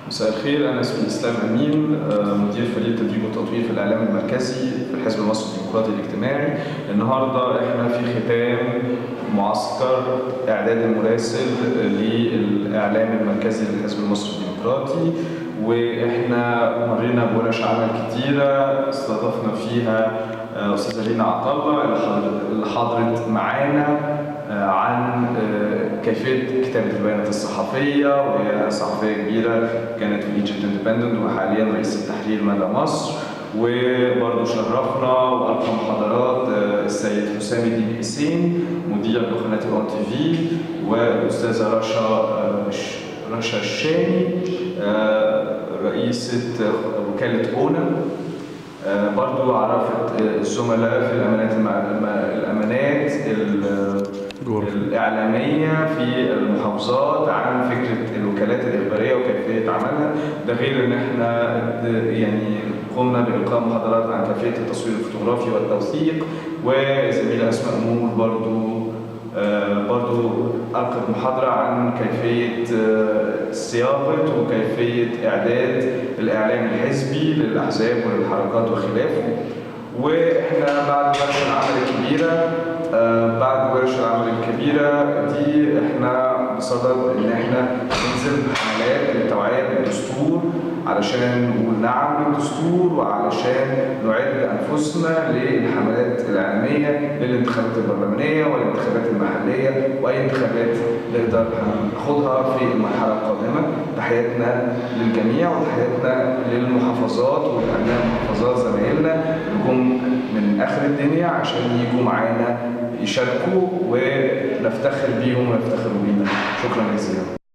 مساء الخير، أنا اسمي إسلام أمين، مدير فريق تدريب وتطوير في الإعلام المركزي في الحزب المصري الديمقراطي الاجتماعي. النهارده إحنا في ختام معسكر إعداد المراسل للإعلام المركزي للحزب المصري الديمقراطي، وإحنا مرينا بورش عمل كتيرة استضفنا فيها أستاذة لينا عطلة اللي حضرت معانا عن كيفية كتابة البيانات الصحفية، وهي صحفية كبيرة كانت في ايجيبت اندبندنت وحاليا رئيس التحرير مدى مصر. وبرضه شرفنا وألقى محاضرات السيد حسام الدين حسين مدير قناة الأون تي في، والأستاذة رشا الشامي رئيسة وكالة أونا. برضو عرفت الزملاء في الأمانات الإعلامية في المحافظات عن فكرة الوكالات الإخبارية وكيفية عملها. ده غير إن إحنا يعني قمنا بإلقاء محاضرات عن كيفية التصوير الفوتوغرافي والتوثيق، وزميلة أسماء نور برضو ألقت محاضرة عن كيفية صياغة وكيفية إعداد الإعلام الحزبي للأحزاب وللحركات وخلافه. وإحنا بعد ورش العمل الكبيرة دي إحنا بصدد إن إحنا ننزل بحملات للتوعية بالدستور علشان نقول نعم للدستور، وعلشان نعد أنفسنا للحملات الإعلامية للانتخابات البرلمانية والانتخابات المحلية وأي انتخابات نقدر ناخدها في المرحلة القادمة. تحياتنا للجميع وتحياتنا للمحافظات والأبناء المحافظات زمايلنا اللي جم من آخر الدنيا عشان يجوا معانا يشاركوا ونفتخر بيهم ويفتخروا بينا. شكرا جزيلا.